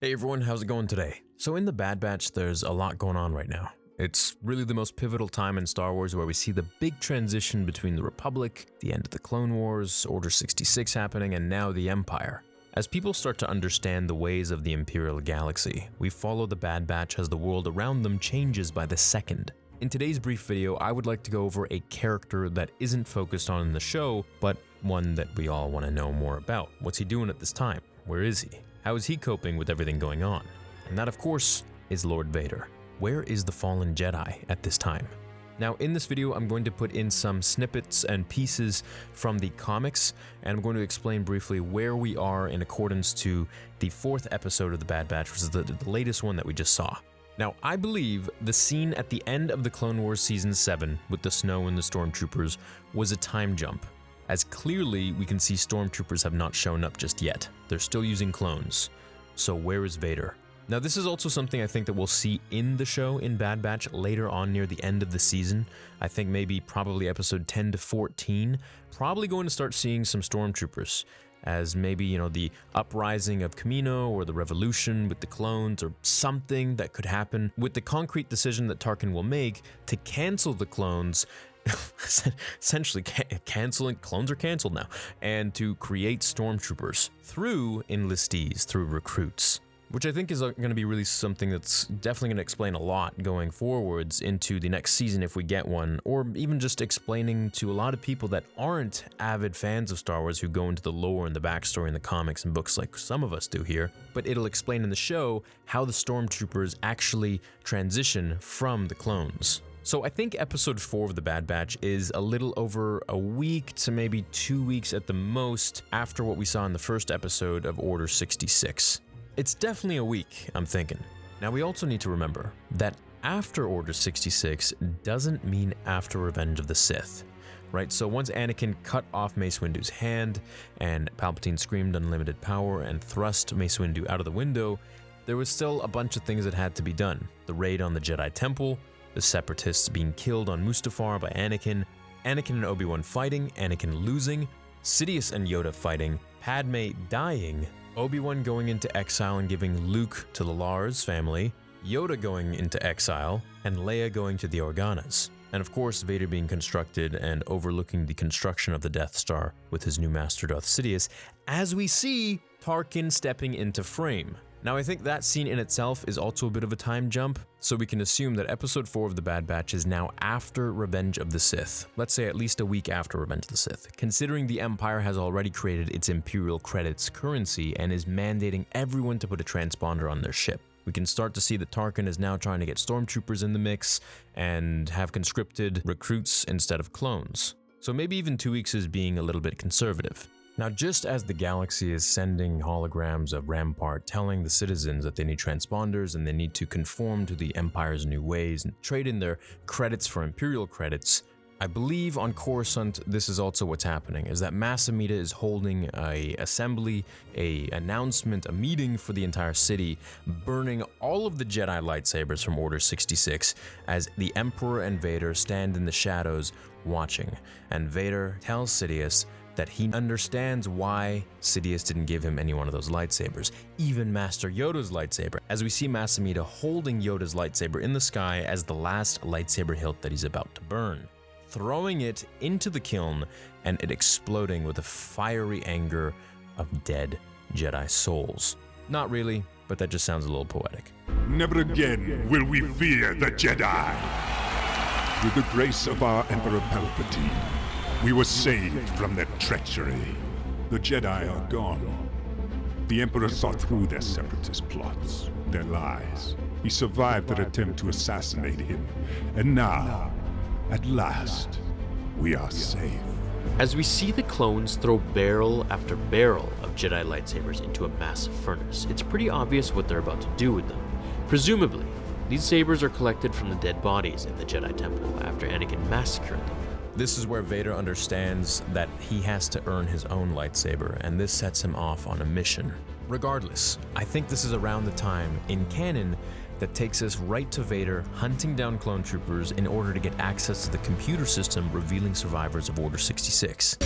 Hey everyone, how's it going today? So in the Bad Batch, there's a lot going on right now. It's really the most pivotal time in Star Wars where we see the big transition between the Republic, the end of the Clone Wars, Order 66 happening, and now the Empire. As people start to understand the ways of the Imperial Galaxy, we follow the Bad Batch as the world around them changes by the second. In today's brief video, I would like to go over a character that isn't focused on in the show, but one that we all want to know more about. What's he doing at this time? Where is he? How is he coping with everything going on? And that, of course, is Lord Vader. Where is the fallen Jedi at this time? Now, in this video, I'm going to put in some snippets and pieces from the comics, and I'm going to explain briefly where we are in accordance to the 4th episode of The Bad Batch, which is the latest one that we just saw. Now, I believe the scene at the end of the Clone Wars Season 7 with the snow and the stormtroopers was a time jump, as clearly we can see stormtroopers have not shown up just yet. They're still using clones. So where is Vader? Now, this is also something I think that we'll see in the show in Bad Batch later on near the end of the season. I think maybe probably episode 10 to 14, probably going to start seeing some stormtroopers as maybe, the uprising of Kamino or the revolution with the clones or something that could happen with the concrete decision that Tarkin will make to cancel the clones. Essentially canceling clones are canceled now, and to create stormtroopers through enlistees, through recruits, which I think is going to be really something that's definitely going to explain a lot going forwards into the next season if we get one, or even just explaining to a lot of people that aren't avid fans of Star Wars who go into the lore and the backstory in the comics and books like some of us do here, but it'll explain in the show how the stormtroopers actually transition from the clones. So I think episode 4 of The Bad Batch is a little over a week to maybe 2 weeks at the most after what we saw in the first episode of Order 66. It's definitely a week, I'm thinking. Now we also need to remember that after Order 66 doesn't mean after Revenge of the Sith, right? So once Anakin cut off Mace Windu's hand and Palpatine screamed unlimited power and thrust Mace Windu out of the window, there was still a bunch of things that had to be done. The raid on the Jedi Temple, the Separatists being killed on Mustafar by Anakin and Obi-Wan fighting, Anakin losing, Sidious and Yoda fighting, Padme dying, Obi-Wan going into exile and giving Luke to the Lars family, Yoda going into exile, and Leia going to the Organas. And of course, Vader being constructed and overlooking the construction of the Death Star with his new master Darth Sidious, as we see Tarkin stepping into frame. Now, I think that scene in itself is also a bit of a time jump, so we can assume that episode 4 of The Bad Batch is now after Revenge of the Sith. Let's say at least a week after Revenge of the Sith, considering the Empire has already created its Imperial credits currency and is mandating everyone to put a transponder on their ship. We can start to see that Tarkin is now trying to get stormtroopers in the mix and have conscripted recruits instead of clones. So maybe even 2 weeks is being a little bit conservative. Now, just as the galaxy is sending holograms of Rampart telling the citizens that they need transponders and they need to conform to the Empire's new ways and trade in their credits for Imperial credits, I believe on Coruscant this is also what's happening, is that Mas Amedda is holding a assembly, a announcement, a meeting for the entire city, burning all of the Jedi lightsabers from Order 66 as the Emperor and Vader stand in the shadows watching. And Vader tells Sidious that he understands why Sidious didn't give him any one of those lightsabers, even Master Yoda's lightsaber, as we see Mas Amedda holding Yoda's lightsaber in the sky as the last lightsaber hilt that he's about to burn, throwing it into the kiln and it exploding with the fiery anger of dead Jedi souls. Not really, but that just sounds a little poetic. Never again will we fear the Jedi. With the grace of our Emperor Palpatine, we were saved from their treachery. The Jedi are gone. The Emperor saw through their separatist plots, their lies. He survived their attempt to assassinate him. And now, at last, we are safe. As we see the clones throw barrel after barrel of Jedi lightsabers into a massive furnace, it's pretty obvious what they're about to do with them. Presumably, these sabers are collected from the dead bodies in the Jedi Temple after Anakin massacred them. This is where Vader understands that he has to earn his own lightsaber, and this sets him off on a mission. Regardless, I think this is around the time in canon that takes us right to Vader hunting down clone troopers in order to get access to the computer system revealing survivors of Order 66.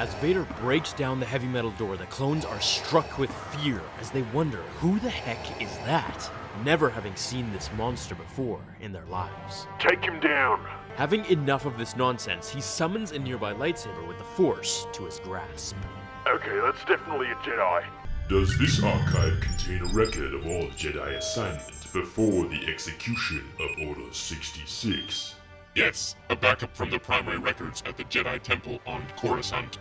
As Vader breaks down the heavy metal door, the clones are struck with fear as they wonder who the heck is that, never having seen this monster before in their lives. Take him down. Having enough of this nonsense, he summons a nearby lightsaber with the Force to his grasp. Okay, that's definitely a Jedi. Does this archive contain a record of all Jedi assignment before the execution of Order 66? Yes, a backup from the primary records at the Jedi Temple on Coruscant.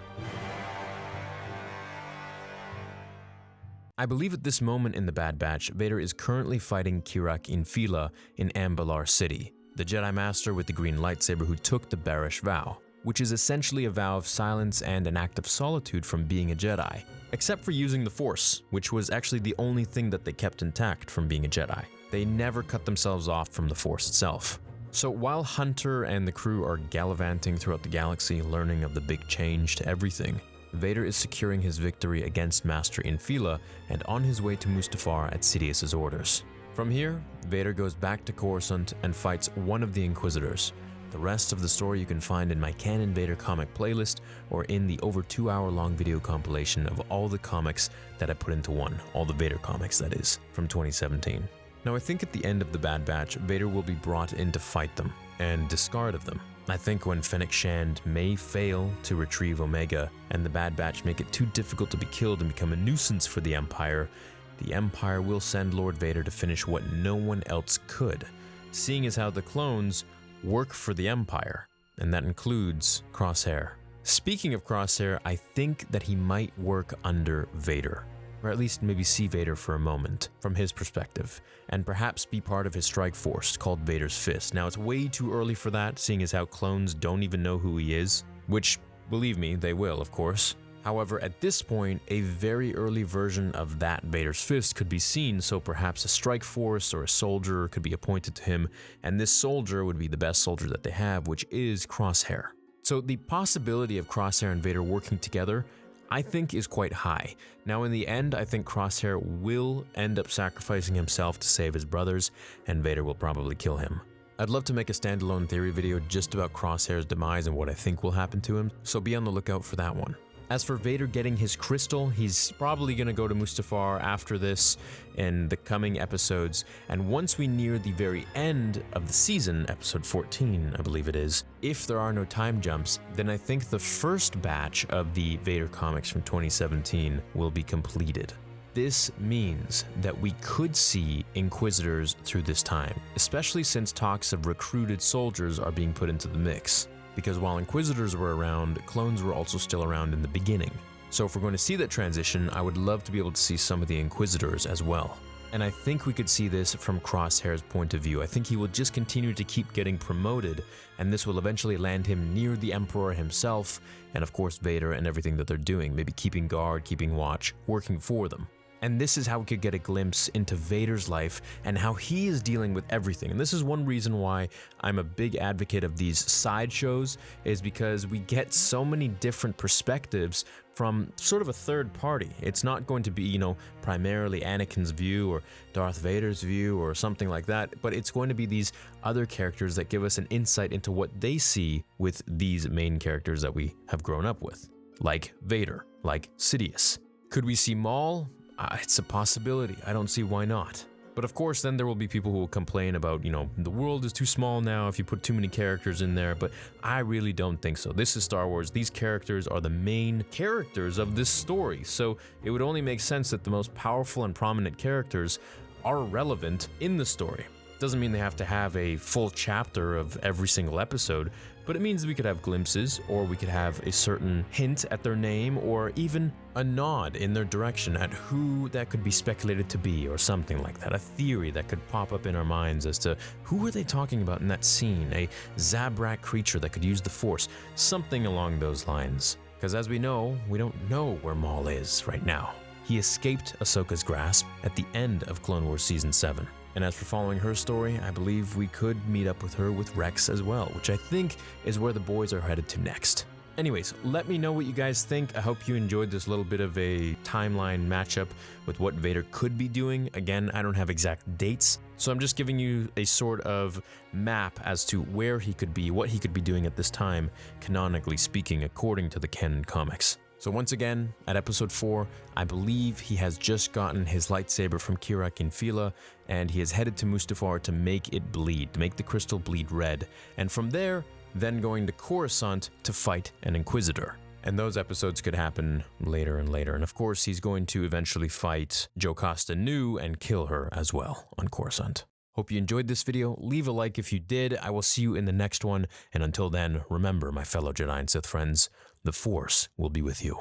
I believe at this moment in the Bad Batch, Vader is currently fighting Kirak Infila in Ambalar City, the Jedi Master with the green lightsaber who took the Barish vow, which is essentially a vow of silence and an act of solitude from being a Jedi, except for using the Force, which was actually the only thing that they kept intact from being a Jedi. They never cut themselves off from the Force itself. So while Hunter and the crew are gallivanting throughout the galaxy, learning of the big change to everything, Vader is securing his victory against Master Infila and on his way to Mustafar at Sidious's orders. From here, Vader goes back to Coruscant and fights one of the Inquisitors. The rest of the story you can find in my Canon Vader comic playlist or in the over 2-hour-long video compilation of all the comics that I put into one, all the Vader comics that is, from 2017. Now I think at the end of the Bad Batch, Vader will be brought in to fight them and discard of them. I think when Fennec Shand may fail to retrieve Omega and the Bad Batch make it too difficult to be killed and become a nuisance for the Empire will send Lord Vader to finish what no one else could, seeing as how the clones work for the Empire, and that includes Crosshair. Speaking of Crosshair, I think that he might work under Vader, or at least maybe see Vader for a moment from his perspective, and perhaps be part of his strike force called Vader's Fist. Now it's way too early for that, seeing as how clones don't even know who he is, which, believe me, they will, of course. However, at this point, a very early version of that Vader's Fist could be seen, so perhaps a strike force or a soldier could be appointed to him, and this soldier would be the best soldier that they have, which is Crosshair. So the possibility of Crosshair and Vader working together, I think, is quite high. Now in the end, I think Crosshair will end up sacrificing himself to save his brothers, and Vader will probably kill him. I'd love to make a standalone theory video just about Crosshair's demise and what I think will happen to him, so be on the lookout for that one. As for Vader getting his crystal, he's probably going to go to Mustafar after this in the coming episodes, and once we near the very end of the season, episode 14, I believe it is, if there are no time jumps, then I think the first batch of the Vader comics from 2017 will be completed. This means that we could see Inquisitors through this time, especially since talks of recruited soldiers are being put into the mix. Because while Inquisitors were around, clones were also still around in the beginning. So if we're going to see that transition, I would love to be able to see some of the Inquisitors as well. And I think we could see this from Crosshair's point of view. I think he will just continue to keep getting promoted, and this will eventually land him near the Emperor himself, and of course Vader and everything that they're doing, maybe keeping guard, keeping watch, working for them. And this is how we could get a glimpse into Vader's life and how he is dealing with everything. And this is one reason why I'm a big advocate of these sideshows, is because we get so many different perspectives from sort of a third party. It's not going to be, primarily Anakin's view or Darth Vader's view or something like that, but it's going to be these other characters that give us an insight into what they see with these main characters that we have grown up with, like Vader, like Sidious. Could we see Maul? It's a possibility. I don't see why not. But of course, then there will be people who will complain about, the world is too small now if you put too many characters in there, but I really don't think so. This is Star Wars. These characters are the main characters of this story, so it would only make sense that the most powerful and prominent characters are relevant in the story. Doesn't mean they have to have a full chapter of every single episode, but it means we could have glimpses, or we could have a certain hint at their name, or even a nod in their direction at who that could be speculated to be, or something like that. A theory that could pop up in our minds as to who are they talking about in that scene, a Zabrak creature that could use the Force, something along those lines. Because as we know, we don't know where Maul is right now. He escaped Ahsoka's grasp at the end of Clone Wars Season 7. And as for following her story, I believe we could meet up with her with Rex as well, which I think is where the boys are headed to next. Anyways, let me know what you guys think. I hope you enjoyed this little bit of a timeline matchup with what Vader could be doing. Again, I don't have exact dates, so I'm just giving you a sort of map as to where he could be, what he could be doing at this time, canonically speaking, according to the canon comics. So once again, at episode 4, I believe he has just gotten his lightsaber from Kira Kinfila, and he is headed to Mustafar to make it bleed, to make the crystal bleed red. And from there, then going to Coruscant to fight an Inquisitor. And those episodes could happen later and later. And of course, he's going to eventually fight Jocasta Nu and kill her as well on Coruscant. Hope you enjoyed this video. Leave a like if you did. I will see you in the next one. And until then, remember, my fellow Jedi and Sith friends, the Force will be with you.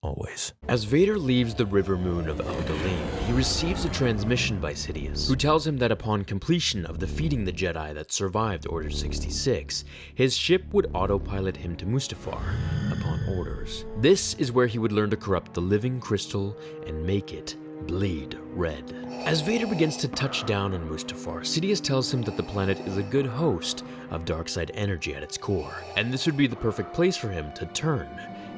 Always. As Vader leaves the river moon of Algalane, he receives a transmission by Sidious, who tells him that upon completion of defeating the Jedi that survived Order 66, his ship would autopilot him to Mustafar upon orders. This is where he would learn to corrupt the living crystal and make it bleed red. As Vader begins to touch down on Mustafar, Sidious tells him that the planet is a good host of dark side energy at its core, and this would be the perfect place for him to turn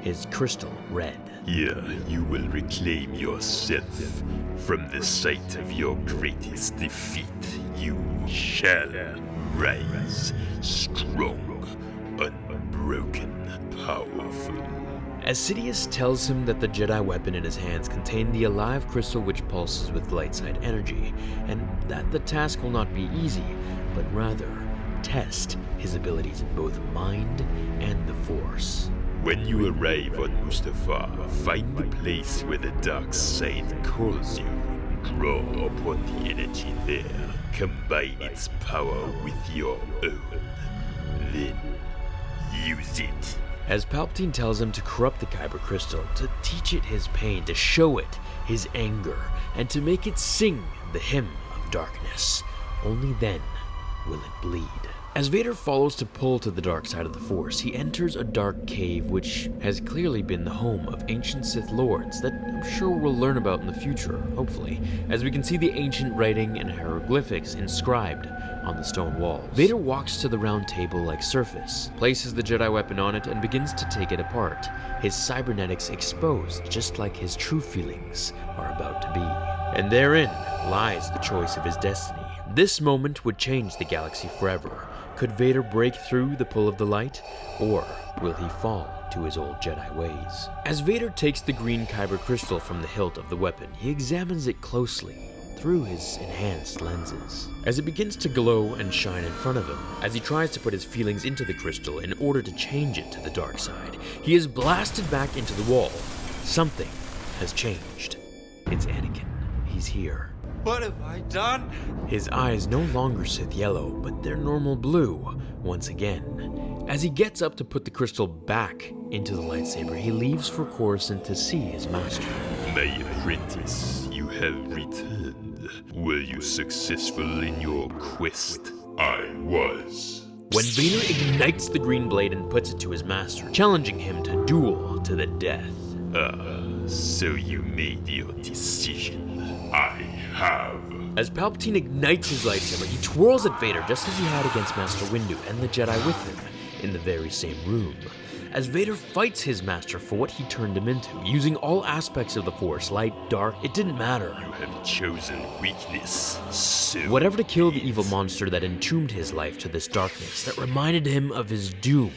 his crystal red. Here you will reclaim yourself. From the site of your greatest defeat, you shall rise strong, unbroken, powerful. As Sidious tells him that the Jedi weapon in his hands contain the alive crystal which pulses with light side energy, and that the task will not be easy, but rather test his abilities in both mind and the Force. When you arrive on Mustafar, find the place where the dark side calls you. Draw upon the energy there. Combine its power with your own. Then, use it. As Palpatine tells him to corrupt the Kyber crystal, to teach it his pain, to show it his anger, and to make it sing the hymn of darkness. Only then will it bleed. As Vader follows to pull to the dark side of the Force, he enters a dark cave which has clearly been the home of ancient Sith Lords that I'm sure we'll learn about in the future, hopefully, as we can see the ancient writing and hieroglyphics inscribed on the stone walls. Vader walks to the round table-like surface, places the Jedi weapon on it, and begins to take it apart, his cybernetics exposed just like his true feelings are about to be. And therein lies the choice of his destiny. This moment would change the galaxy forever. Could Vader break through the pull of the light, or will he fall to his old Jedi ways? As Vader takes the green Kyber crystal from the hilt of the weapon, he examines it closely through his enhanced lenses. As it begins to glow and shine in front of him, as he tries to put his feelings into the crystal in order to change it to the dark side, he is blasted back into the wall. Something has changed. It's Anakin. He's here. What have I done? His eyes no longer Sith yellow, but they're normal blue once again. As he gets up to put the crystal back into the lightsaber, he leaves for Coruscant to see his master. My apprentice, you have returned. Were you successful in your quest? I was. When Vader ignites the green blade and puts it to his master, challenging him to duel to the death. So you made your decision. I have. As Palpatine ignites his lightsaber, he twirls at Vader just as he had against Master Windu and the Jedi with him in the very same room. As Vader fights his master for what he turned him into, using all aspects of the Force, light, dark, it didn't matter. You have chosen weakness. So whatever to kill the evil monster that entombed his life to this darkness, that reminded him of his doom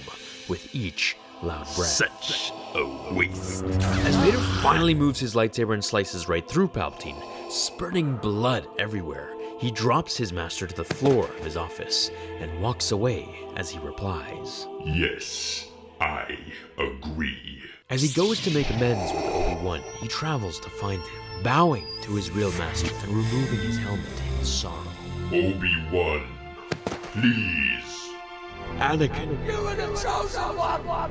with each loud breath. Such a waste. As Vader finally moves his lightsaber and slices right through Palpatine, spurting blood everywhere, he drops his master to the floor of his office and walks away as he replies, Yes, I agree. As he goes to make amends with Obi-Wan, he travels to find him, bowing to his real master and removing his helmet in sorrow. Obi-Wan, please. Anakin, you were the chosen one!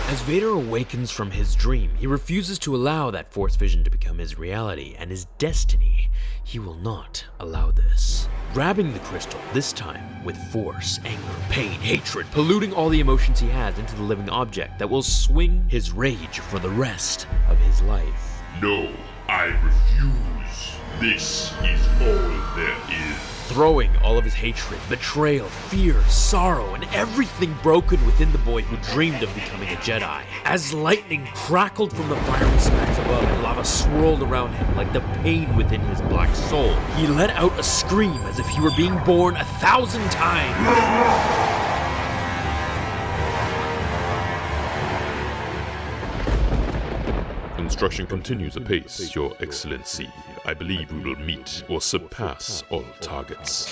As Vader awakens from his dream, he refuses to allow that Force vision to become his reality and his destiny. He will not allow this. Grabbing the crystal, this time with force, anger, pain, hatred, polluting all the emotions he has into the living object that will swing his rage for the rest of his life. No, I refuse. This is all there is. throwing all of his hatred, betrayal, fear, sorrow, and everything broken within the boy who dreamed of becoming a Jedi. As lightning crackled from the fiery skies above and lava swirled around him like the pain within his black soul, he let out a scream as if he were being born 1,000 times. Construction continues apace, Your Excellency. I believe we will meet or surpass all targets.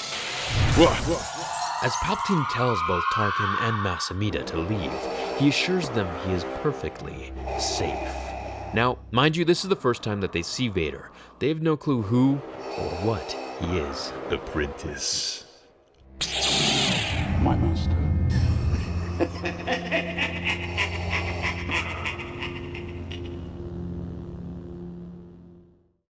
As Palpatine tells both Tarkin and Mas Amedda to leave, he assures them he is perfectly safe. Now, mind you, this is the first time that they see Vader. They have no clue who or what he is. Apprentice. My master.